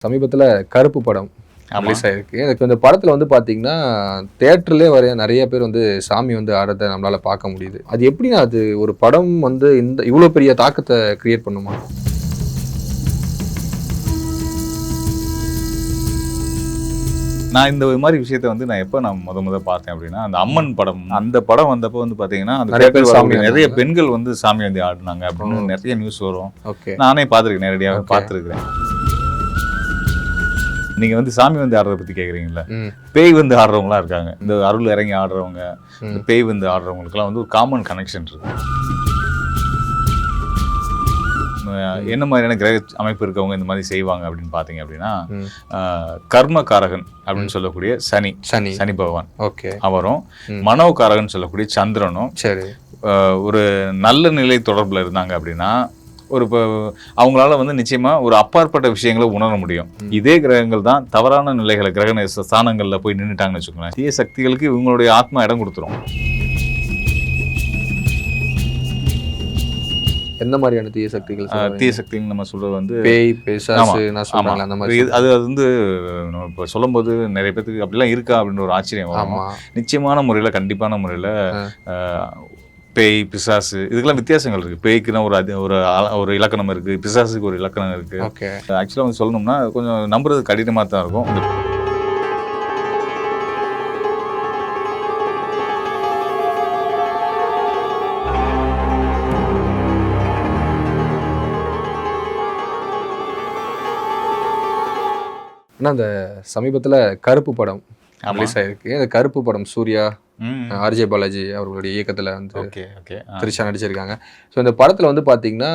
சமீபத்தில் கருப்பு படம் ரிலீஸ் ஆயிருக்கு. எனக்கு இந்த படத்தில் வந்து பார்த்தீங்கன்னா தேட்டர்லேயே வர நிறைய பேர் வந்து சாமி வந்து ஆடுறதை நம்மளால் பார்க்க முடியுது. அது எப்படின்னா அது ஒரு படம் வந்து இவ்வளோ பெரிய தாக்கத்தை கிரியேட் பண்ணுமா? நான் இந்த மாதிரி விஷயத்த வந்து நான் எப்போ நான் முத பார்த்தேன் அப்படின்னா, அந்த அம்மன் படம், அந்த படம் வந்தப்போ வந்து பார்த்தீங்கன்னா நிறைய பெண்கள் வந்து சாமி வந்து ஆடினாங்க அப்படின்னு நிறைய நியூஸ் வரும். நானே பார்த்துருக்கேன், நேரடியாக பார்த்துருக்கிறேன். நீங்க வந்து சாமி வந்து ஆடுறத பத்தி கேக்குறீங்கல்ல, பேய் வந்து ஆடுறவங்களா இருக்காங்க. இந்த அருள் இறங்கி ஆடுறவங்க, இந்த பேய் வந்து ஆடுறவங்களுக்குலாம் வந்து ஒரு காமன் கனெக்ஷன் இருக்கு. என்ன மாதிரியான கிரக அமைப்பு இருக்கவங்க இந்த மாதிரி செய்வாங்க அப்படின்னு பாத்தீங்க அப்படின்னா, கர்மகாரகன் அப்படின்னு சொல்லக்கூடிய சனி பகவான் அவரும், மனோகாரகன் சொல்லக்கூடிய சந்திரனும் ஒரு நல்ல நிலை தொடர்புல இருந்தாங்க அப்படின்னா இப்போ அவங்களால வந்து நிச்சயமா ஒரு அப்பாற்பட்ட விஷயங்களை உணர முடியும். இதே கிரகங்கள் தான் தவறான நிலைகளை கிரக ஸ்தானங்கள்ல போய் நின்றுட்டாங்கன்னு வச்சுக்கோங்களேன், தீய சக்திகளுக்கு இவங்களுடைய ஆத்மா இடம் கொடுத்துரும். எந்த மாதிரியான தீய சக்திகள்? தீய சக்தின்னு நம்ம சொல்றது வந்து பேய், பிசாசு, அந்த மாதிரி. அது வந்து இப்போ சொல்லும்போது நிறைய பேருக்கு அப்படிலாம் இருக்கா அப்படின்னு ஒரு ஆச்சரியம் வரும். நிச்சயமான முறையில, கண்டிப்பான முறையில பேய், பிசாசு இதுக்கெல்லாம் வித்தியாசங்கள் இருக்கு. பேய்க்குன்னா ஒரு இலக்கணம் இருக்கு, பிசாசுக்கு ஒரு இலக்கணம் இருக்கு. ஆக்சுவலா வந்து சொல்லணும்னா கொஞ்சம் நம்புறது கடினமா தான் இருக்கும். ஆனால் அந்த சமீபத்தில் கருப்பு படம் ரிலீஸ் ஆயிருக்கு. அந்த கருப்பு படம் சூர்யா, ஆர்ஜே பாலாஜி அவர்களுடைய இயக்கத்தில் வந்து திரிஷா நடிச்சிருக்காங்க. ஸோ இந்த படத்தில் வந்து பார்த்தீங்கன்னா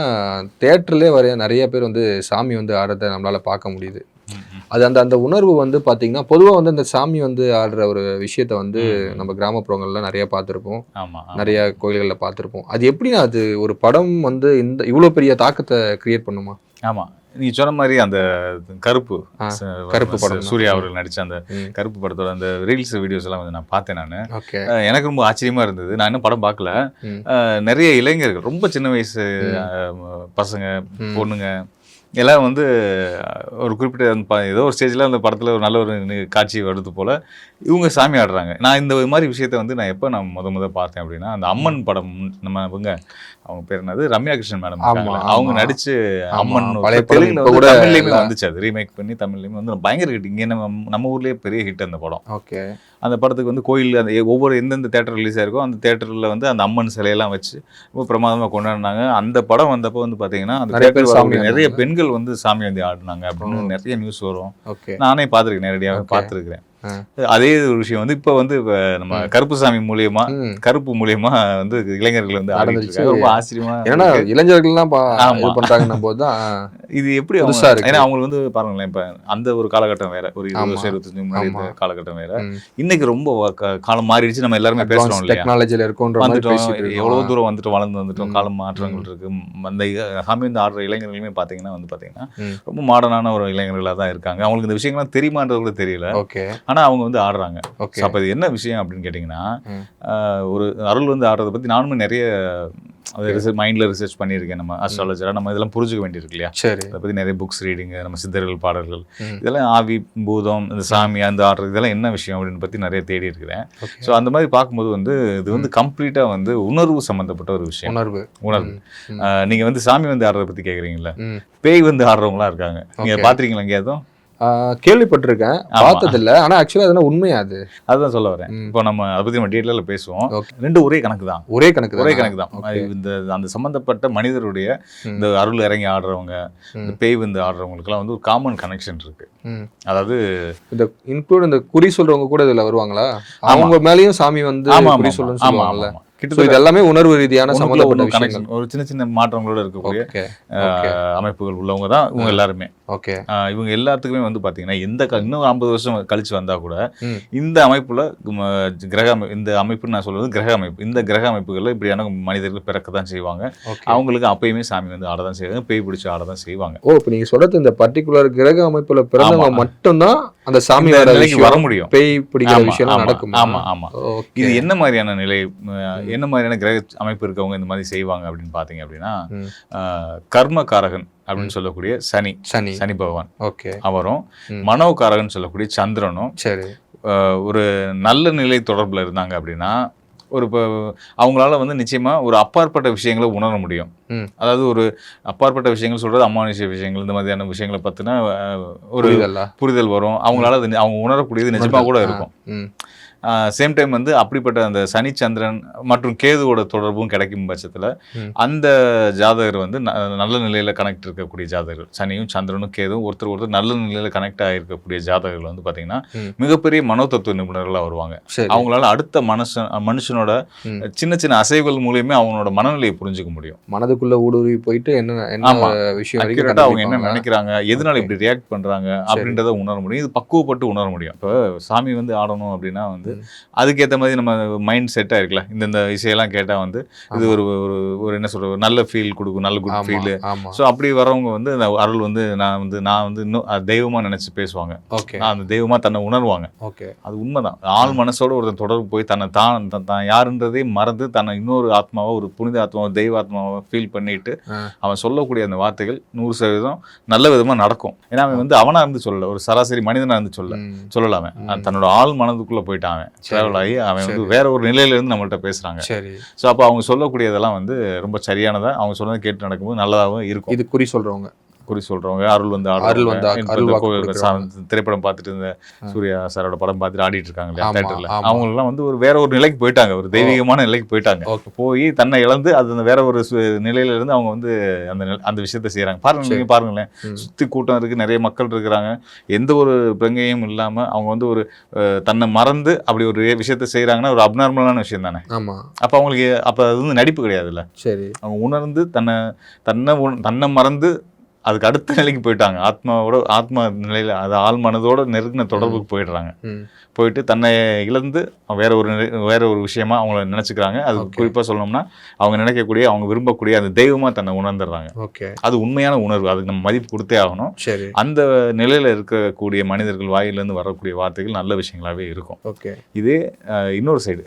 தேட்டர்லேயே வர நிறைய பேர் வந்து சாமி வந்து ஆடுறதை நம்மளால் பார்க்க முடியுது. அது அந்த உணர்வு வந்து பார்த்தீங்கன்னா பொதுவாக வந்து அந்த சாமி வந்து ஆடுற ஒரு விஷயத்த வந்து நம்ம கிராமப்புறங்கள்ல நிறைய பார்த்துருப்போம், நிறைய கோயில்களில் பார்த்துருப்போம். அது எப்படின்னா அது ஒரு படம் வந்து இவ்வளோ பெரிய தாக்கத்தை கிரியேட் பண்ணுமா? ஆமாம், நீங்க சொன்ன மாதிரி அந்த கருப்பு படம் சூர்யா அவர்கள் நடிச்ச அந்த கருப்பு படத்தோட அந்த ரீல்ஸ் வீடியோஸ் எல்லாம் வந்து நான் பார்த்தேன். நான் எனக்கு ரொம்ப ஆச்சரியமா இருந்தது. நான் இன்னும் படம் பார்க்கல. நிறைய இளைஞர்கள், ரொம்ப சின்ன வயசு பசங்க, பொண்ணுங்க எல்லாம் வந்து ஒரு குறிப்பிட்ட ஏதோ ஒரு ஸ்டேஜில் அந்த படத்தில் ஒரு நல்ல ஒரு காட்சி வருது போல் இவங்க சாமி ஆடுறாங்க. நான் இந்த மாதிரி விஷயத்த வந்து நான் எப்போ நான் முத பார்த்தேன் அப்படின்னா, அந்த அம்மன் படம், நம்ம இவங்க அவங்க பேர் என்னது, ரம்யா கிருஷ்ணன் மேடம், அவங்க நடிச்சு அம்மன் தமிழ்லையுமே வந்துச்சு. அது ரீமேக் பண்ணி தமிழ்லையுமே வந்து பயங்கர ஹிட். இங்கே நம்ம ஊர்லேயே பெரிய ஹிட் அந்த படம். அந்த படத்துக்கு வந்து கோயில் அந்த ஒவ்வொரு எந்தெந்த தேட்டர் ரிலீஸ் ஆயிருக்கோ அந்த தேட்டரில் வந்து அந்த அம்மன் சிலையெல்லாம் வச்சு ரொம்ப பிரமாதமாக கொண்டாடினாங்க. அந்த படம் வந்தப்போ வந்து பார்த்தீங்கன்னா அந்த தேட்டர் நிறைய பெண்கள் வந்து சாமி வந்து ஆடினாங்க அப்படின்னு நிறைய நியூஸ் வரும். நானே பார்த்துருக்கேன், நேரடியாக பார்த்துருக்கிறேன். அதே ஒரு விஷயம் வந்து இப்ப வந்து நம்ம கருப்பு மூலியமா வந்து இளைஞர்கள் வந்து ஆரம்பிச்சிருக்காங்க. ரொம்ப ஆச்சரியமா, ஏன்னா இளைஞர்கள்லாம் பண்றாங்க போதுதான் இது எப்படி ஏன்னா அவங்களுக்கு வந்து பாருங்களேன், இப்ப அந்த ஒரு காலகட்டம் வேற, ஒரு 20 வருஷம் 25 முன்னாடி காலகட்டம் வேற. இன்னைக்கு ரொம்ப காலம் மாறிடுச்சு. நம்ம எல்லாருமே பேசுறோம் இல்லையா, டெக்னாலஜில இருக்கோம், எவ்வளவு தூரம் வளர்ந்து வந்துட்டோம், காலம் மாற்றங்கள் இருக்கு. அந்த சாமி வந்து ஆடுற இளைஞர்களுமே பாத்தீங்கன்னா ரொம்ப மாடர்னான ஒரு இளைஞர்களா தான் இருக்காங்க. அவங்களுக்கு இந்த விஷயங்கள்லாம் தெரியுமான்றது கூட தெரியல. ஆனா அவங்க வந்து ஆடுறாங்க. அப்ப இது என்ன விஷயம் அப்படின்னு கேட்டீங்கன்னா, ஒரு அருள் வந்து ஆடுறதை பத்தி நானுமே நிறைய மைண்ட்ல ரிசர்ச் பண்ணியிருக்கேன். நம்ம அஸ்ட்ராலஜரா நம்ம இதெல்லாம் புரிஞ்சுக்க வேண்டியிருக்கு இல்லையா. அதை பத்தி நிறைய புக்ஸ் ரீடிங், நம்ம சித்தர்கள் பாடல்கள், இதெல்லாம் ஆவி, பூதம், இந்த சாமி அந்த ஆடுறது இதெல்லாம் என்ன விஷயம் அப்படின்னு பத்தி நிறைய தேடி இருக்கிறேன். ஸோ அந்த மாதிரி பார்க்கும்போது வந்து இது வந்து கம்ப்ளீட்டா வந்து உணர்வு சம்பந்தப்பட்ட ஒரு விஷயம். உணர்வு நீங்க வந்து சாமி வந்து ஆடுறதை பத்தி கேக்குறீங்கல்ல, பேய் வந்து ஆடுறவங்களா இருக்காங்க. நீங்க பாத்துறீங்களா எங்கேயாவது? கேள்விப்பட்டிருக்கேன், பார்த்தது இல்லை. ஆனா ஆக்சுவலா அதெல்லாம் உண்மையா? அதுதான் சொல்ல வரேன். இப்போ நம்ம அதை பத்தி நம்ம டீட்டெயில பேசுவோம். ரெண்டு ஒரே கணக்கு தான். இந்த அந்த சம்பந்தப்பட்ட மனிதருடைய இந்த அருள் இறங்கி ஆடுறவங்க, இந்த பேய் வந்து ஆடுறவங்களுக்குலாம் வந்து ஒரு காமன் கனெக்ஷன் இருக்கு. அதாவது இந்த குறி சொல்றவங்க கூட இதுல வருவாங்களா? அவங்க மேலயும் சாமி வந்து குறி சொல்லுவாங்கல்ல. எல்லாமே உணர்வு ரீதியான சம்பந்தப்பட்ட விஷயங்கள், ஒரு சின்ன சின்ன மாற்றங்களோட இருக்கக்கூடிய அமைப்புகள் உள்ளவங்க தான் இவங்க எல்லாருமே. இவங்க எல்லாத்துக்குமே வந்து பாத்தீங்கன்னா இன்னும் 50 வருஷம் கழிச்சு வந்தா கூட இந்த அமைப்புல இந்த அமைப்பு நான் சொல்றது கிரக அமைப்பு, இந்த கிரக அமைப்புகள்ல இப்படியான மனிதர்கள் பிறக்கதான் செய்வாங்க. அவங்களுக்கு அப்பயுமே சாமி வந்து ஆடதான் செய்வாங்க, பேய் பிடிச்சு ஆடதான் செய்வாங்க. இப்ப நீங்க சொல்றது இந்த பர்டிகுலர் கிரக அமைப்புல பிறந்தவங்க மட்டும்தான் அந்த சாமி வர முடியும், பேய் பிடிக்கிற விஷயம் நடக்கும். ஆமா. இது என்ன மாதிரியான நிலை? என்ன மாதிரியான கிரக அமைப்பு இருக்கவங்க இந்த மாதிரி செய்வாங்க அப்படின்னு பார்த்தீங்க அப்படின்னா, கர்மகாரகன் அப்படின்னு சொல்லக்கூடிய சனி பகவான் அவரும், மனோகாரகன் சொல்லக்கூடிய சந்திரனும் ஒரு நல்ல நிலை தொடர்பில் இருந்தாங்க அப்படின்னா இப்போ அவங்களால வந்து நிச்சயமா ஒரு அப்பாற்பட்ட விஷயங்களை உணர முடியும். அதாவது ஒரு அப்பாற்பட்ட விஷயங்கள் சொல்றது அமானுஷ்ய விஷயங்கள், இந்த மாதிரியான விஷயங்களை பத்தின ஒரு புரிதல் வரும். அவங்களால அவங்க உணரக்கூடியது நிஜமா கூட இருக்கும். சேம் டைம் வந்து அப்படிப்பட்ட அந்த சனி சந்திரன் மற்றும் கேதுவோட தொடர்பும் கிடைக்கும் பட்சத்தில் அந்த ஜாதகர் வந்து நல்ல நிலையில் கனெக்ட் இருக்கக்கூடிய ஜாதகர்கள், சனியும் சந்திரனும் கேதுவும் ஒருத்தர் நல்ல நிலையில் கனெக்ட் ஆகிருக்கக்கூடிய ஜாதகர்கள் வந்து பார்த்தீங்கன்னா மிகப்பெரிய மனோதத்துவ நிபுணர்களாக வருவாங்க. அவங்களால அடுத்த மனுஷனோட சின்ன சின்ன அசைவுகள் மூலியமே அவங்களோட மனநிலையை புரிஞ்சுக்க முடியும். மனதுக்குள்ள ஊடுருவி போயிட்டு என்ன விஷயம் அவங்க என்ன நினைக்கிறாங்க, எதனால இப்படி ரியாக்ட் பண்றாங்க அப்படின்றத உணர முடியும். இது பக்குவப்பட்டு உணர முடியும். இப்போ சாமி வந்து ஆடணும் அப்படின்னா வந்து அதுக்கேற்ற மாதிரி நம்ம மைண்ட் செட் ஆயிருக்கல. இந்த இசையெல்லாம் கேட்டால் வந்து இது ஒரு என்ன சொல்ற நல்ல ஃபீல் கொடுக்கும், நல்ல குட் ஃபீல். ஸோ அப்படி வரவங்க வந்து அந்த அருள் வந்து நான் வந்து இன்னும் தெய்வமா நினைச்சு பேசுவாங்க. அந்த தெய்வமா தன்னை உணர்வாங்க. அது உண்மைதான். ஆள் மனசோட ஒரு தொடர்பு போய் தன்னை தான் யாருன்றதே மறந்து தன்னை இன்னொரு ஆத்மாவோ ஒரு புனித ஆத்மாவோ தெய்வ ஆத்மாவோ ஃபீல் பண்ணிட்டு அவன் சொல்லக்கூடிய அந்த வார்த்தைகள் 100% நல்ல விதமா நடக்கும். ஏன்னா அவன் வந்து அவனா இருந்து சொல்லல, ஒரு சராசரி மனிதனா இருந்து சொல்லலாமே. தன்னோட ஆள் மனதுக்குள்ள போயிட்டான், டிராவல் ஆகி அவன் வந்து வேற ஒரு நிலையில இருந்து நம்மள்ட்ட பேசுறாங்க. ஸோ அப்போ அவங்க சொல்லக்கூடியதெல்லாம் வந்து ரொம்ப சரியானதா, அவங்க சொன்னதை கேட்டு நடக்கும்போது நல்லதாகவும் இருக்கும். இது குறி சொல்றவங்க அருள் வந்து திரைப்படம் பார்த்துட்டு இருந்த சூர்யா சாரோட படம் பார்த்துட்டு ஆடிட்டு இருக்காங்க இல்லையா தியேட்டர்ல, அவங்கெல்லாம் வந்து ஒரு வேற ஒரு நிலைக்கு போயிட்டாங்க, ஒரு தெய்வீகமான நிலைக்கு போயிட்டாங்க. போய் தன்னை இழந்து அது வேற ஒரு நிலையில இருந்து அவங்க வந்து அந்த விஷயத்த செய்யறாங்க. பாருங்களேன், சுத்தி கூட்டம் இருக்கு, நிறைய மக்கள் இருக்கிறாங்க, எந்த ஒரு பிரங்கையும் இல்லாம அவங்க வந்து ஒரு தன்னை மறந்து அப்படி ஒரு விஷயத்த செய்யறாங்கன்னா ஒரு அப்நார்மலான விஷயம் தானே. அப்ப அவங்களுக்கு அது வந்து நடிப்பு கிடையாதுல்ல. அவங்க உணர்ந்து தன்னை மறந்து அதுக்கு அடுத்த நிலைக்கு போயிட்டாங்க. ஆத்மா நிலையில அது ஆள் மனதோட நெருங்கின தொடர்புக்கு போயிடுறாங்க. போயிட்டு தன்னை இழந்து வேற ஒரு விஷயமா அவங்கள நினைச்சுக்கிறாங்க. அது குறிப்பா சொல்லணும்னா அவங்க நினைக்கக்கூடிய, அவங்க விரும்பக்கூடிய அந்த தெய்வமா தன்னை உணர்ந்துடுறாங்க. அது உண்மையான உணர்வு, அதுக்கு நம்ம மதிப்பு கொடுத்தே ஆகணும். அந்த நிலையில இருக்கக்கூடிய மனிதர்கள் வாயிலிருந்து வரக்கூடிய வார்த்தைகள் நல்ல விஷயங்களாவே இருக்கும். இதே இன்னொரு சைடு,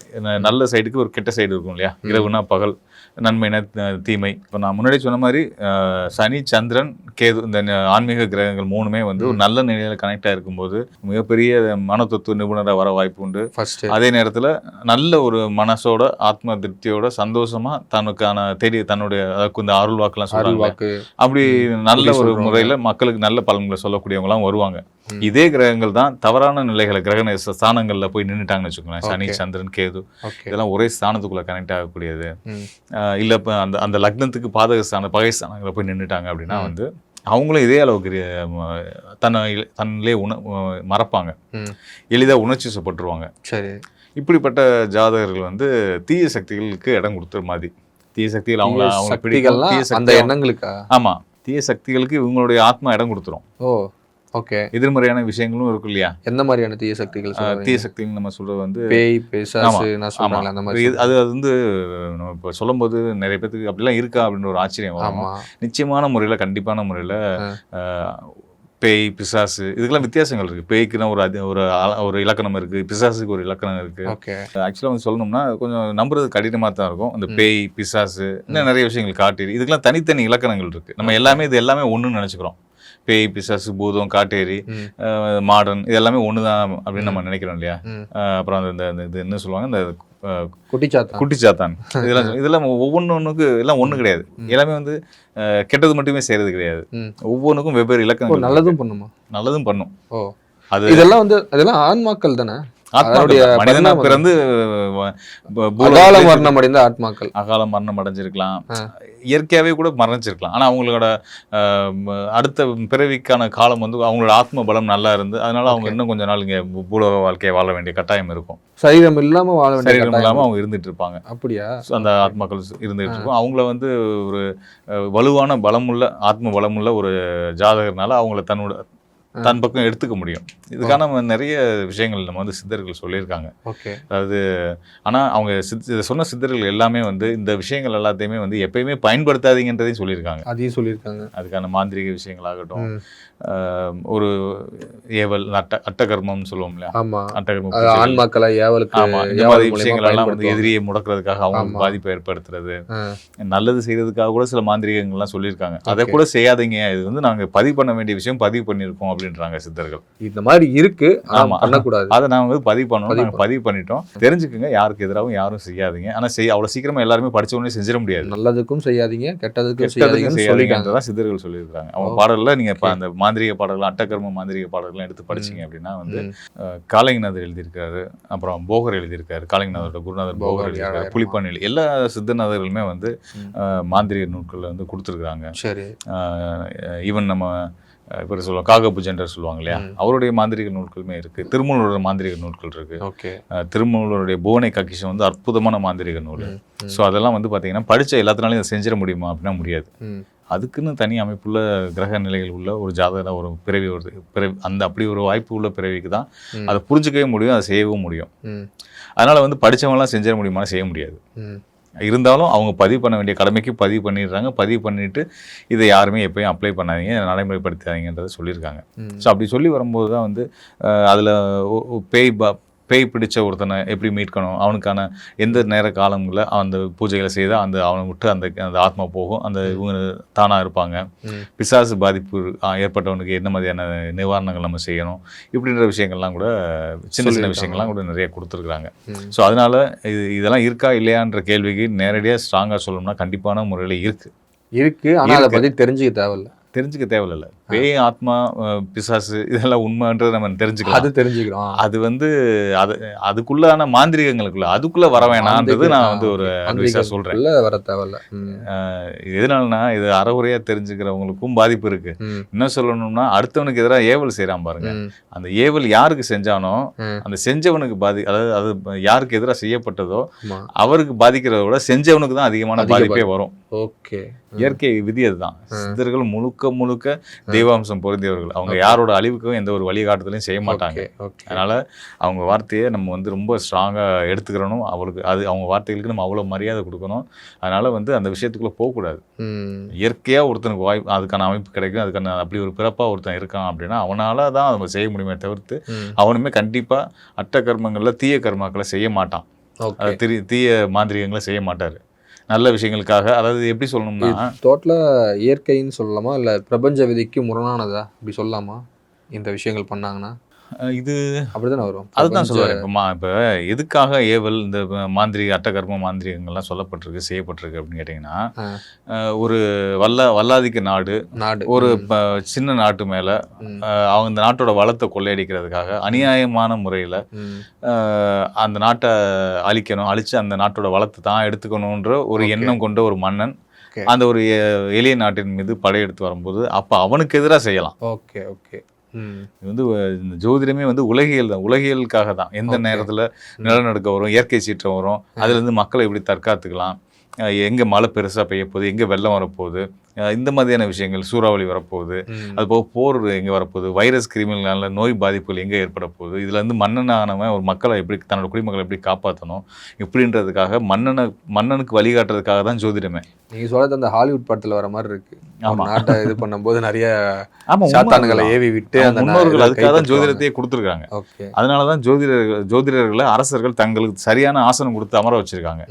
நல்ல சைடுக்கு ஒரு கெட்ட சைடு இருக்கும் இல்லையா. இரவுனா பகல், நன்மைனா தீமை. இப்போ நான் முன்னாடி சொன்ன மாதிரி சனி சந்திரன் கேது இந்த ஆன்மீக கிரகங்கள் மூணுமே வந்து ஒரு நல்ல நிலையில கனெக்ட் ஆகிருக்கும்போது மிகப்பெரிய மனத்தத்துவ நிபுணராக வர வாய்ப்பு உண்டு. அதே நேரத்தில் நல்ல ஒரு மனசோட ஆத்ம திருப்தியோட சந்தோஷமா தன்னுக்கான தன்னுடைய இந்த அருள் வாக்குலாம் சொல்லுவாங்க, அப்படி நல்ல ஒரு முறையில் மக்களுக்கு நல்ல பலன்களை சொல்லக்கூடியவங்களாம் வருவாங்க. இதே கிரகங்கள் தான் தவறான நிலைகளை கிரக ஸ்தானங்கள்ல போய் நின்றுட்டாங்கன்னு வச்சுக்கோங்களேன். சனி சந்திரன் கேது இதெல்லாம் ஒரே ஸ்தானத்துக்குள்ள கனெக்ட் ஆகக்கூடியது. இல்ல இப்ப அந்த லக்னத்துக்கு பாதக ஸ்தான பகை ஸ்தானங்களை போய் நின்றுட்டாங்க அப்படின்னா வந்து அவங்களும் இதே அளவுக்கு தன்னிலே மறப்பாங்க, எளிதாக உணர்ச்சி வசப்பட்டுருவாங்க. இப்படிப்பட்ட ஜாதகர்கள் வந்து தீய சக்திகளுக்கு இடம் கொடுத்துற மாதிரி, தீய சக்திகள் அவங்க பிடிக்கும். ஆமா, தீய சக்திகளுக்கு இவங்களுடைய ஆத்மா இடம் கொடுத்துரும். எதிர்மறையான விஷயங்களும் இருக்கும் இல்லையா. எந்த மாதிரியான தீய சக்திகள்? தீய சக்திகள் நம்ம சொல்றது வந்து அது வந்து நம்ம இப்போ சொல்லும் போது நிறைய பேருக்கு அப்படிலாம் இருக்கா அப்படின்னு ஒரு ஆச்சரியம் வரும். நிச்சயமான முறையில, கண்டிப்பான முறையில பேய் பிசாசு இதுக்கெல்லாம் வித்தியாசங்கள் இருக்கு. பேய்க்குன்னா ஒரு இலக்கணம் இருக்கு, பிசாசுக்கு ஒரு இலக்கணம் இருக்கு. ஆக்சுவலா வந்து சொல்லணும்னா கொஞ்சம் நம்புறது கடினமா தான் இருக்கும். இந்த பேய் பிசாசு இன்னும் நிறைய விஷயங்கள் காட்டேரி இதுக்கெல்லாம் தனித்தனி இலக்கணங்கள் இருக்கு. நம்ம இது எல்லாமே ஒண்ணுன்னு நினைச்சுக்கிறோம். பேய் பிசாசு பூதம் காட்டேரி மாடர்ன் இது எல்லாமே ஒண்ணுதான் அப்படின்னு நம்ம நினைக்கிறோம் இல்லையா. அப்புறம் இது என்ன சொல்லுவாங்க, இந்த குட்டிச்சாத்தான் இதெல்லாம் ஒவ்வொன்றுக்கு எல்லாம் ஒண்ணு கிடையாது. எல்லாமே வந்து கெட்டது மட்டுமே செய்யறது கிடையாது. ஒவ்வொன்றுக்கும் வெவ்வேறு இலக்கணம். நல்லதும் பண்ணும். அது அதெல்லாம் ஆன்மாக்கள் தானே. மனிதனா பிறந்து அகால மரணம் அடைஞ்சிருக்கலாம், இயற்கையாவே கூட மரணிச்சிருக்கலாம். ஆனா அவங்களோட அடுத்த பிறவிக்கான காலம் வந்து அவங்களோட ஆத்ம பலம் நல்லா இருந்து அதனால அவங்க இன்னும் கொஞ்ச நாள் இங்க பூலோக வாழ்க்கையை வாழ வேண்டிய கட்டாயம் இருக்கும். சரீரம் இல்லாம அவங்க இருந்துட்டு இருப்பாங்க. அப்படியா? அந்த ஆத்மாக்கள் இருந்துட்டு இருக்கும். அவங்கள வந்து ஒரு வலுவான பலமுள்ள ஆத்ம பலமுள்ள ஒரு ஜாதகர்னால அவங்கள தன் பக்கம் எடுத்துக்க முடியும். இதுக்கான நிறைய விஷயங்கள் நம்ம வந்து சித்தர்கள் சொல்லியிருக்காங்க. அதாவது ஆனால் அவங்க சொன்ன சித்தர்கள் எல்லாமே வந்து இந்த விஷயங்கள் எல்லாத்தையுமே வந்து எப்பயுமே பயன்படுத்தாதீங்கன்றதையும் சொல்லியிருக்காங்க. அதையும் சொல்லியிருக்காங்க. அதுக்கான மாந்திரிக விஷயங்களாகட்டும், ஒரு ஏவல் அட்டகர்மம்னு சொல்லுவோம் இல்லையா, அட்டகர்மம் ஆன்மாக்களை ஏவலுக்கு இந்த மாதிரி விஷயங்கள் எல்லாம் வந்து எதிரியை முடக்கிறதுக்காக அவங்களுக்கு பாதிப்பை ஏற்படுத்துறது, நல்லது செய்யறதுக்காக கூட சில மாந்திரிகங்கள்லாம் சொல்லியிருக்காங்க. அதை கூட செய்யாதீங்க, இது வந்து நாங்கள் பதிவு பண்ண வேண்டிய விஷயம் பதிவு பண்ணியிருக்கோம் அப்படின்றாங்க சித்தர்கள். இந்த மாதிரி இருக்கு, ஆமா பண்ணக்கூடாது, அதை நாங்கள் வந்து பதிவு பண்ணணும், நாங்கள் பதிவு பண்ணிட்டோம், தெரிஞ்சுக்குங்க, யாருக்கு எதிராகவும் யாரும் செய்யாதீங்க. ஆனால் அவ்வளோ சீக்கிரமா எல்லாருமே படிச்ச உடனே செஞ்சிட முடியாது. நல்லதுக்கும் செய்யாதீங்க, கெட்டதுக்கும் செய்யாதீங்கன்றதான் சித்தர்கள் சொல்லியிருக்காங்க. அவங்க பாடல்ல நீங்க அந்த மாந்திரிக பாடல்கள், அட்டகர்ம மாந்திரிக பாடல்கள்லாம் எடுத்து படிச்சீங்க அப்படின்னா வந்து காளிங்கநாதர் எழுதியிருக்காரு, அப்புறம் போகர் எழுதியிருக்காரு, காளிங்கநாதரோட குருநாதர் போகர் எழுதியிருக்காரு, புலிப்பான் எல்லா சித்தநாதர்களுமே வந்து மாந்திரிக நூல்களில் வந்து கொடுத்துருக்காங்க. சரி, ஈவன் நம்ம இப்போ சொல்லுவோம் காகபுஜெண்டர் சொல்லுவாங்க இல்லையா, அவருடைய மாந்திரிக நூல்களுமே இருக்கு. திருமூலரோட மாந்திரிக நூல்கள் இருக்கு. திருமூலருடைய புவனை கக்கிஷம் வந்து அற்புதமான மாந்திரிக நூல். ஸோ அதெல்லாம் வந்து பார்த்தீங்கன்னா படித்த எல்லாத்தினாலையும் அதை செஞ்சிட முடியுமா அப்படின்னா முடியாது. அதுக்குன்னு தனி அமைப்புள்ள கிரக நிலைகள் உள்ள ஒரு ஜாதகம், ஒரு பிறவி, ஒரு பிறவி, அந்த அப்படி ஒரு வாய்ப்பு உள்ள பிறவிக்கு தான் அதை புரிஞ்சுக்கவே முடியும், அதை செய்யவும் முடியும். அதனால வந்து படித்தவங்களாம் செஞ்சிட முடியுமான்னு செய்ய முடியாது. இருந்தாலும் அவங்க பதிவு பண்ண வேண்டிய கடமைக்கு பதிவு பண்ணிடுறாங்க. பதிவு பண்ணிட்டு இதை யாருமே எப்பயும் அப்ளை பண்ணாதீங்க, நடைமுறைப்படுத்தாதீங்கன்றதை சொல்லியிருக்காங்க. ஸோ அப்படி சொல்லி வரும்போது தான் வந்து அதில் பேய் பிடிச்ச ஒருத்தனை எப்படி மீட்கணும், அவனுக்கான எந்த நேர காலங்களில் அந்த பூஜைகளை செய்தால் அவனை விட்டு அந்த ஆத்மா போகும், அந்த இவங்க தானாக இருப்பாங்க, பிசாசு பாதிப்பு ஏற்பட்டவனுக்கு என்ன மாதிரியான நிவாரணங்கள் நம்ம செய்யணும், இப்படின்ற விஷயங்கள்லாம் கூட சின்ன சின்ன விஷயங்கள்லாம் கூட நிறைய கொடுத்துருக்குறாங்க. ஸோ அதனால இதெல்லாம் இருக்கா இல்லையான்ற கேள்விக்கு நேரடியாக ஸ்ட்ராங்காக சொல்லணும்னா கண்டிப்பான முறையில் இருக்குது. ஆனால் அதை பற்றி தெரிஞ்சுக்க தேவையில்ல. பேய், ஆத்மா, பிசாசு இதெல்லாம் உண்மைன்றது நம்ம தெரிஞ்சுக்கிறோம். அது வந்து அதுக்குள்ளான மாந்திரிகங்களுக்குள்ள அதுக்குள்ள வர வேணான்றது நான் வந்து ஒரு அட்வைஸா சொல்றேன். வர தேவையில்ல. எதனாலனா இது அறகுறையா தெரிஞ்சுக்கிறவங்களுக்கும் பாதிப்பு இருக்கு. என்ன சொல்லணும்னா அடுத்தவனுக்கு எதிராக ஏவல் செய்யறான் பாருங்க, அந்த ஏவல் யாருக்கு செஞ்சானோ அந்த செஞ்சவனுக்கு அதாவது அது யாருக்கு எதிராக செய்யப்பட்டதோ அவருக்கு பாதிக்கிறத விட செஞ்சவனுக்கு தான் அதிகமான பாதிப்பே வரும். இயற்கை விதி அதுதான். சித்தர்கள் முழுக்க தெய்வாம்சம் பொருந்தியவர்கள். அவங்க யாரோட அழிவுக்கும் எந்த ஒரு வழிகாட்டுதலையும் செய்ய மாட்டாங்க. அதனால அவங்க வார்த்தையை நம்ம வந்து ரொம்ப ஸ்ட்ராங்கா எடுத்துக்கிறணும். அவளுக்கு அவங்க வார்த்தைகளுக்கு நம்ம அவ்வளவு மரியாதை கொடுக்கணும். அதனால வந்து அந்த விஷயத்துக்குள்ள போகக்கூடாது. இயற்கையா ஒருத்தனுக்கு வாய்ப்பு, அதுக்கான அமைப்பு கிடைக்கும், அதுக்கான அப்படி ஒரு பிறப்பா ஒருத்தன் இருக்கான் அப்படின்னா அவனால தான் அதை செய்ய முடியுமே தவிர்த்து அவனுமே கண்டிப்பா அட்ட கர்மங்கள்ல தீய கர்மாக்களை செய்ய மாட்டான். தீய மாந்திரிகங்களை செய்ய மாட்டாரு. நல்ல விஷயங்களுக்காக, அதாவது எப்படி சொல்லணும்னா டோட்டலாக இயற்கைன்னு சொல்லலாமா, இல்லை பிரபஞ்ச விதிக்கு முரணானதா இப்படி சொல்லலாமா இந்த விஷயங்கள் பண்ணாங்கன்னா? இது அப்படிதானே வரும். அதுதான் சொல்லுவார். இப்போ எதுக்காக ஏவல் இந்த மாந்திரிக அட்டகர்ம மாந்திரிகங்கள்லாம் சொல்லப்பட்டிருக்கு, செய்யப்பட்டிருக்கு அப்படின்னு கேட்டிங்கன்னா, ஒரு வல்லாதிக்க நாடு ஒரு சின்ன நாட்டு மேலே அவங்க இந்த நாட்டோட வளத்தை கொள்ளையடிக்கிறதுக்காக அநியாயமான முறையில் அந்த நாட்டை அழிச்சு அந்த நாட்டோட வளத்தை தான் எடுத்துக்கணுன்ற ஒரு எண்ணம் கொண்ட ஒரு மன்னன் அந்த ஒரு எளிய நாட்டின் மீது படையெடுத்து வரும்போது அப்போ அவனுக்கு எதிராக செய்யலாம். இது வந்து இந்த ஜோதிடமே வந்து உலகியல் தான், உலகியலுக்காக தான். எந்த நேரத்தில் நிலநடுக்கம் வரும், இயற்கை சீற்றம் வரும், அதுலேருந்து மக்களை எப்படி தற்காத்துக்கலாம், எங்கே மழை பெருசாக பெய்ய போகுது, எங்கே வெள்ளம் வரப்போகுது, இந்த மாதிரியான விஷயங்கள், சூறாவளி வரப்போகுது, அது போக போர் எங்கே வரப்போகுது, வைரஸ் கிருமிகளால் நோய் பாதிப்புகள் எங்கே ஏற்பட போகுது, இதில் வந்து மன்னனானவன் ஒரு மக்களை எப்படி தன்னோட குடிமக்களை எப்படி காப்பாற்றணும் இப்படின்றதுக்காக மன்னனுக்கு வழிகாட்டுறதுக்காக தான் ஜோதிடமே. நீங்கள் சொல்கிறது அந்த ஹாலிவுட் படத்தில் வர மாதிரி இருக்கு. நாட்டை இது பண்ணும்போது நிறைய சாத்தான்களை ஏவி விட்டு அந்த முன்னோர்கள் அதுக்காக தான் ஜோதிடத்தையே கொடுத்துருக்காங்க. அதனால தான் ஜோதிடர்களை அரசர்கள் தங்களுக்கு சரியான ஆசனம் கொடுத்து அமர வச்சிருக்காங்க.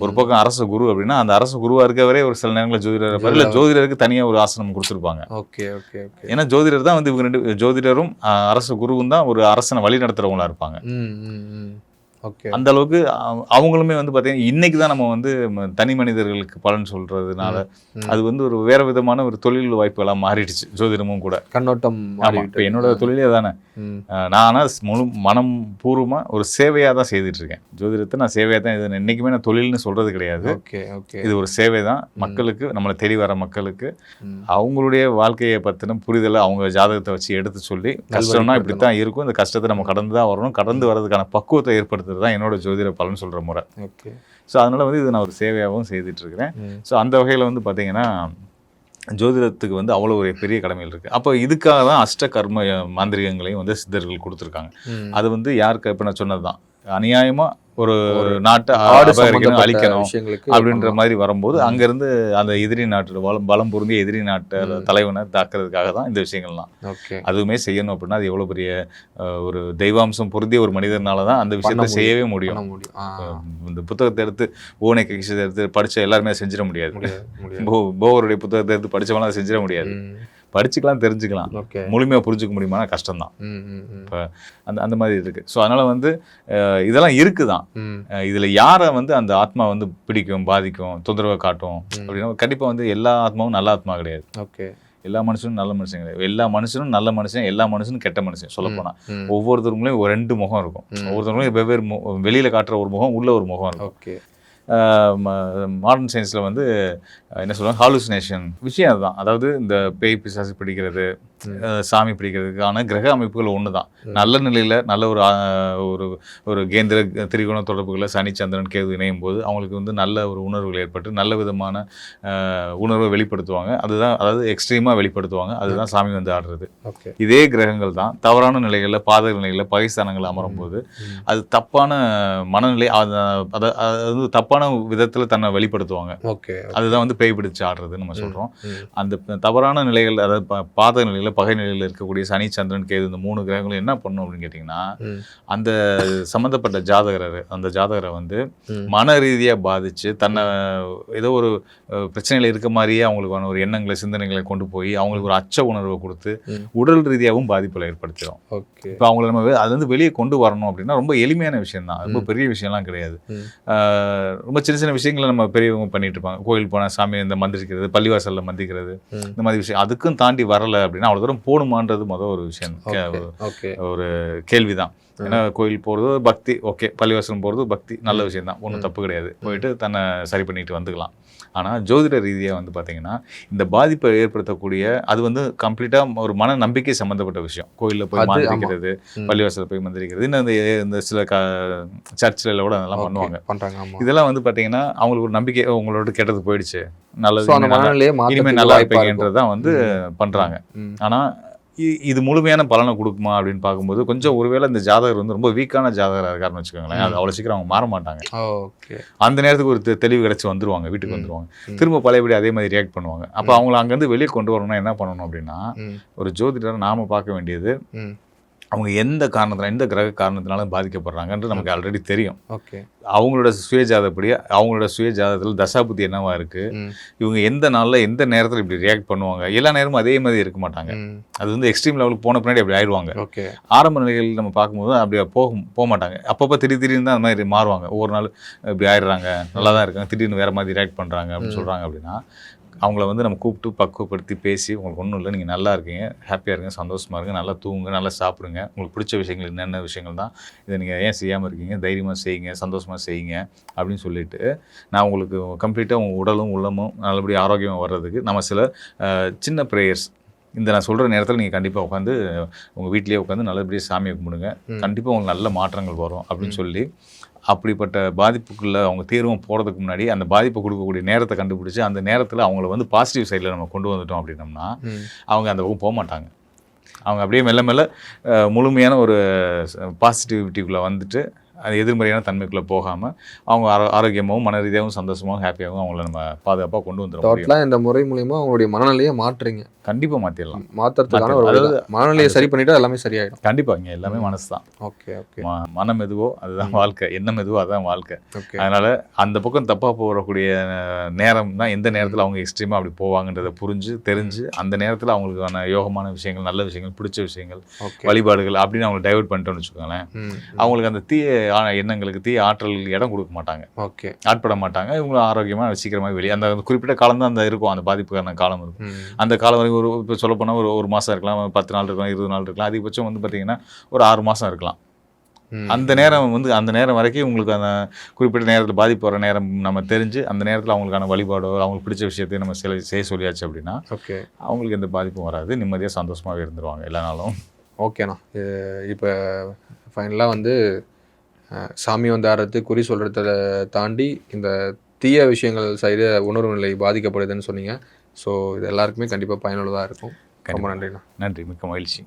ஒரு பக்கம் அரச குரு அப்படின்னா அந்த அரச குருவா இருக்கவரே ஒரு சில நேரங்களில் ஜோதிடர் ஜோதிடருக்கு தனியா ஒரு ஆசனம் கொடுத்துருப்பாங்க. ஏன்னா ஜோதிடர் தான் வந்து இவங்க ரெண்டு ஜோதிடரும் அரச குருவும் தான் ஒரு அரசனை வழி நடத்துறவங்களா இருப்பாங்க. அந்த அளவுக்கு அவங்களுமே வந்து பார்த்தீங்கன்னா இன்னைக்கு தான் நம்ம வந்து தனி மனிதர்களுக்கு பலன் சொல்றதுனால அது வந்து ஒரு வேற விதமான ஒரு தொழில் வாய்ப்புகளாக மாறிடுச்சு. ஜோதிடமும் கூட கண்ணோட்டம். இப்போ என்னோட தொழிலே தானே, நான் ஆனால் முழு மனம் பூர்வமா ஒரு சேவையாக தான் செய்துட்டு இருக்கேன். ஜோதிடத்தை நான் சேவையாக தான், இது என்னைக்குமே நான் தொழில்னு சொல்றது கிடையாது. இது ஒரு சேவை தான். மக்களுக்கு, நம்மளை தேடி வர மக்களுக்கு அவங்களுடைய வாழ்க்கையை பற்றின புரிதலை அவங்க ஜாதகத்தை வச்சு எடுத்து சொல்லி, கஷ்டம்னா இப்படித்தான் இருக்கும், இந்த கஷ்டத்தை நம்ம கடந்து தான் வரணும், கடந்து வர்றதுக்கான பக்குவத்தை ஏற்படுத்துறது தான் என்னோட ஜோதிட பலன் சொல்ற முறை. ஸோ அதனால வந்து இது நான் ஒரு சேவையாகவும் செய்துட்டு இருக்கிறேன். ஸோ அந்த வகையில் வந்து பார்த்தீங்கன்னா ஜோதிடத்துக்கு வந்து அவ்வளோ ஒரு பெரிய கடமைகள் இருக்குது. அப்போ இதுக்காக தான் அஷ்ட கர்ம மாந்திரிகங்களையும் வந்து சித்தர்கள் கொடுத்துருக்காங்க. அது வந்து யாருக்கு இப்போ நான் சொன்னது தான், அநியாயமாக ஒரு நாட்டை அழிக்கணும் அப்படின்ற மாதிரி வரும்போது அங்கேருந்து அந்த எதிரி நாட்டு பலம் பொருந்திய எதிரி நாட்டு தலைவனை தாக்குறதுக்காக தான் இந்த விஷயங்கள்லாம். அதுவுமே செய்யணும் அப்படின்னா அது எவ்வளோ பெரிய ஒரு தெய்வாம்சம் பொருந்திய ஒரு மனிதனால தான் அந்த விஷயத்தை செய்யவே முடியும். இந்த புத்தகத்தை எடுத்து ஓனை கிஷத்தை எடுத்து படித்த எல்லாருமே செஞ்சிட முடியாது. போவருடைய புத்தகத்தை எடுத்து படித்தவங்களாம் அதை செஞ்சிட முடியாது. படிச்சுக்கலாம், தெரிஞ்சுக்கலாம், முழுமையாக புரிஞ்சுக்க முடியுமா கஷ்டம்தான். இப்போ அந்த மாதிரி இருக்கு. ஸோ அதனால வந்து இதெல்லாம் இருக்குதான். இதில் யாரை வந்து அந்த ஆத்மா வந்து பிடிக்கும், பாதிக்கும், தொந்தரவை காட்டும் அப்படின்னா கண்டிப்பாக வந்து எல்லா ஆத்மாவும் நல்ல ஆத்மா கிடையாது. எல்லா மனுஷனும் நல்ல மனுஷன் கிடையாது. எல்லா மனுஷனும் நல்ல மனுஷன், எல்லா மனுஷனும் கெட்ட மனுஷன். சொல்லப்போனால் ஒவ்வொருத்தருங்களையும் ஒரு 2 முகம் இருக்கும். ஒவ்வொருத்தருங்களையும் வெவ்வேறு வெளியில் காட்டுற ஒரு முகம், உள்ள ஒரு முகம் இருக்கும். மாடர்ன் சயின்ஸில் வந்து என்ன சொல்லுவாங்க, ஹாலுசினேஷன் விஷயம் அதுதான். அதாவது இந்த பேய் பிசாசு பிடிக்கிறது, சாமி பிடிக்கிறதுக்கான கிரக அமைப்புகள் ஒன்று தான். நல்ல நிலையில் நல்ல ஒரு ஒரு கேந்திர திரிகோண தொடர்புகளை சனி சந்திரன் கேது இணையும் போது அவங்களுக்கு வந்து நல்ல ஒரு உணர்வுகள் ஏற்பட்டு நல்ல விதமான உணர்வை வெளிப்படுத்துவாங்க. அதுதான், அதாவது எக்ஸ்ட்ரீமாக வெளிப்படுத்துவாங்க. அதுதான் சாமி வந்து ஆடுறது. இதே கிரகங்கள் தான் தவறான நிலைகளில், பாதக நிலைகளில், பகைஸ்தானங்கள் அமரும் போது அது தப்பான மனநிலை, அது தப்பான விதத்தில் தன்னை வெளிப்படுத்துவாங்க. அதுதான் வந்து பேய் பிடிச்சு ஆடுறதுன்னு நம்ம சொல்கிறோம். அந்த தவறான நிலைகள், அதாவது பாதக நிலையில், பகை நிலையில் இருக்கக்கூடிய சனி சந்திரன் கேது இந்த 3 கிரகங்களும் என்ன பண்ணும் அப்படின்னு கேட்டிங்கன்னா, அந்த சம்மந்தப்பட்ட அந்த ஜாதகரை வந்து மன ரீதியாக பாதித்து தன்னை ஏதோ ஒரு பிரச்சனையில் இருக்க மாதிரியே அவங்களுக்கான ஒரு எண்ணங்களை, சிந்தனைகளை கொண்டு போய் அவங்களுக்கு ஒரு அச்ச உணர்வை கொடுத்து உடல் ரீதியாகவும் பாதிப்புகளை ஏற்படுத்திடும். இப்போ அவங்கள நம்ம அது வந்து வெளியே கொண்டு வரணும் அப்படின்னா ரொம்ப எளிமையான விஷயம் தான், ரொம்ப பெரிய விஷயம்லாம் கிடையாது. ரொம்ப சின்ன சின்ன விஷயங்களை நம்ம பெரியவங்க பண்ணிட்டு இருப்பாங்க. கோயில் போனால் சாமி இந்த மந்திரிக்கிறது, பள்ளிவாசலில் மந்திரிக்கிறது, இந்த மாதிரி விஷயம். அதுக்கும் தாண்டி வரலை அப்படின்னா அவ்வளோ தூரம் போகணுமான்றது முதல் ஒரு விஷயம், ஒரு கேள்விதான். ஏன்னா கோயில் போகிறது பக்தி, ஓகே, பள்ளிவாசலம் போகிறது பக்தி, நல்ல விஷயம் தான், ஒன்றும் தப்பு கிடையாது, போயிட்டு தன்னை சரி பண்ணிட்டு வந்துக்கலாம். ஆனால் ஜோதிட ரீதியாக வந்து பார்த்தீங்கன்னா இந்த பாதிப்பை ஏற்படுத்தக்கூடிய அது வந்து கம்ப்ளீட்டாக ஒரு மன நம்பிக்கை சம்மந்தப்பட்ட விஷயம். கோயிலில் போய் மந்திரிக்கிறது, பள்ளிவாசலில் போய் மந்திரிக்கிறது, இன்னும் இந்த சில சர்ச்சில் கூட அதெல்லாம் பண்ணுவாங்க. இதெல்லாம் வந்து பார்த்தீங்கன்னா அவங்களுக்கு ஒரு நம்பிக்கை, உங்களோட கெட்டது போயிடுச்சு, நல்லது இனிமேல் நல்லா இருப்பீங்கன்றது தான் வந்து பண்ணுறாங்க. ஆனால் இது முழுமையான பலனை கொடுக்குமா அப்படின்னு பார்க்கும்போது கொஞ்சம் ஒருவேளை இந்த ஜாதகர் வந்து ரொம்ப வீக்கான ஜாதகராக இருக்காருன்னு வச்சுக்கோங்களேன், அது அவ்வளோ சீக்கிரம் அவங்க மாற மாட்டாங்க. அந்த நேரத்துக்கு ஒரு தெளிவு கிடச்சி வந்துருவாங்க, வீட்டுக்கு வந்துருவாங்க, திரும்ப பழையபடி அதே மாதிரி ரியாக்ட் பண்ணுவாங்க. அப்போ அவங்கள அங்கேருந்து வெளியே கொண்டு வரணும்னா என்ன பண்ணணும் அப்படின்னா, ஒரு ஜோதிடரை நாம பார்க்க வேண்டியது அவங்க எந்த காரணத்தினால, எந்த கிரக காரணத்தினாலும் பாதிக்கப்படுறாங்கன்றது நமக்கு ஆல்ரெடி தெரியும். அவங்களோட சுயஜாதப்படி, அவங்களோட சுயஜாதத்தில் தசாபுத்தி என்னவா இருக்கு, இவங்க எந்த நாளில் எந்த நேரத்தில் இப்படி ரியாக்ட் பண்ணுவாங்க, எல்லா நேரமும் அதே மாதிரி இருக்க மாட்டாங்க. அது வந்து எக்ஸ்ட்ரீம் லெவலுக்கு போன பின்னாடி அப்படி ஆயிடுவாங்க. ஆரம்ப நிலைகள் நம்ம பார்க்கும்போது அப்படி போக மாட்டாங்க. அப்பப்போ திடீர்னு தான் அந்த மாதிரி மாறுவாங்க. ஒவ்வொரு நாள் இப்படி ஆயிடுறாங்க, நல்லா தான் இருக்காங்க, திடீர்னு வேறு மாதிரி ரியாக்ட் பண்ணுறாங்க அப்படின்னு சொல்கிறாங்க. அப்படின்னா அவங்கள வந்து நம்ம கூப்பிட்டு பக்குவப்படுத்தி பேசி, உங்களுக்கு ஒன்றும் இல்லை, நீங்கள் நல்லா இருக்கீங்க, ஹாப்பியாக இருங்க, சந்தோஷமாக இருங்க, நல்லா தூங்குங்க, நல்லா சாப்பிடுங்க, உங்களுக்கு பிடிச்ச விஷயங்கள் என்னென்ன விஷயங்கள் தான், இதை நீங்கள் ஏன் செய்யாமல் இருக்கீங்க, தைரியமாக செய்யுங்க, சந்தோஷமாக செய்யுங்க அப்படின்னு சொல்லிட்டு நான் உங்களுக்கு கம்ப்ளீட்டாக உங்கள் உடலும் உள்ளமும் நல்லபடியாக ஆரோக்கியமாக வர்றதுக்கு நம்ம சில சின்ன ப்ரேயர்ஸ் இந்த நான் சொல்கிற நேரத்தில் நீங்கள் கண்டிப்பாக உட்காந்து உங்கள் வீட்டிலேயே உட்காந்து நல்லபடியாக சாமியை கும்பிடுங்க, கண்டிப்பாக உங்களுக்கு நல்ல மாற்றங்கள் வரும் அப்படின்னு சொல்லி, அப்படிப்பட்ட பாதிப்புக்குள்ளே அவங்க தீர்வும் போகிறதுக்கு முன்னாடி அந்த பாதிப்பை கொடுக்கக்கூடிய நேரத்தை கண்டுபிடிச்சி அந்த நேரத்தில் அவங்கள வந்து பாசிட்டிவ் சைடில் நம்ம கொண்டு வந்துட்டோம் அப்படின்னோம்னா அவங்க அந்த பக்கம் போக மாட்டாங்க. அவங்க அப்படியே மெல்ல மெல்ல முழுமையான ஒரு பாசிட்டிவிட்டிக்குள்ளே வந்துட்டு அது எதிர்மறையான தன்மைக்குள்ளே போகாமல் அவங்க ஆரோக்கியமாகவும் மன ரீதியாகவும் சந்தோஷமாகவும் ஹாப்பியாகவும் அவங்கள நம்ம பாதுகாப்பாக கொண்டு வந்துடும். இந்த முறை மூலிமா அவங்களுடைய மனநிலையை மாற்றுறீங்க. கண்டிப்பாக மாற்றிடலாம். மாற்றுறதுக்கான அதாவது மனநிலையை சரி பண்ணிவிட்டு எல்லாமே சரியாயிடும். கண்டிப்பாக இங்கே எல்லாமே மனசு தான். மனம் எதுவோ அதுதான் வாழ்க்கை, எண்ணம் எதுவோ அதுதான் வாழ்க்கை. அதனால் அந்த பக்கம் தப்பாக போகக்கூடிய நேரம் தான் எந்த நேரத்தில் அவங்க எக்ஸ்ட்ரீமாக அப்படி போவாங்கன்றதை தெரிஞ்சு அந்த நேரத்தில் அவங்களுக்கான யோகமான விஷயங்கள், நல்ல விஷயங்கள், பிடிச்ச விஷயங்கள், வழிபாடுகள் அப்படின்னு அவங்களை டைவர்ட் பண்ணிட்டோம்னு வச்சுக்கோங்களேன், அவங்களுக்கு அந்த தீய எண்ணங்களுக்கு, தீய ஆற்றல் இடம் கொடுக்க மாட்டாங்க, ஆட்பட மாட்டாங்க. இவங்க ஆரோக்கியமாக சீக்கிரமாக வெளியே அந்த குறிப்பிட்ட காலம் தான் அந்த இருக்கும், அந்த பாதிப்புக்கான காலம் இருக்கும். அந்த காலம் வரைக்கும் இப்போ சொல்ல போனால் ஒரு மாதம் இருக்கலாம், 10 நாள் இருக்கலாம், 20 நாள் இருக்கலாம், அதிகபட்சம் வந்து பார்த்தீங்கன்னா ஒரு 6 மாதம் இருக்கலாம். அந்த நேரம் வந்து அந்த நேரம் வரைக்கும் உங்களுக்கு அந்த குறிப்பிட்ட நேரத்தில் பாதிப்பு வர நேரம் நம்ம தெரிஞ்சு அந்த நேரத்தில் அவங்களுக்கான வழிபாடோ அவங்களுக்கு பிடிச்ச விஷயத்தையும் நம்ம செய்ய சொல்லியாச்சு அப்படின்னா அவங்களுக்கு எந்த பாதிப்பும் வராது, நிம்மதியாக சந்தோஷமாகவே இருந்துருவாங்க எல்லா நாளும். ஓகேண்ணா, இப்போ ஃபைனலாக வந்து சாமி வந்து ஆடுறது, குறி சொல்கிறத தாண்டி இந்த தீய விஷயங்கள் சைடு உணர்வு நிலை பாதிக்கப்படுதுன்னு சொன்னீங்க. ஸோ இது எல்லாருக்குமே கண்டிப்பாக பயனுள்ளதாக இருக்கும். ரொம்ப நன்றிண்ணா. நன்றி, மிக்க மகிழ்ச்சி.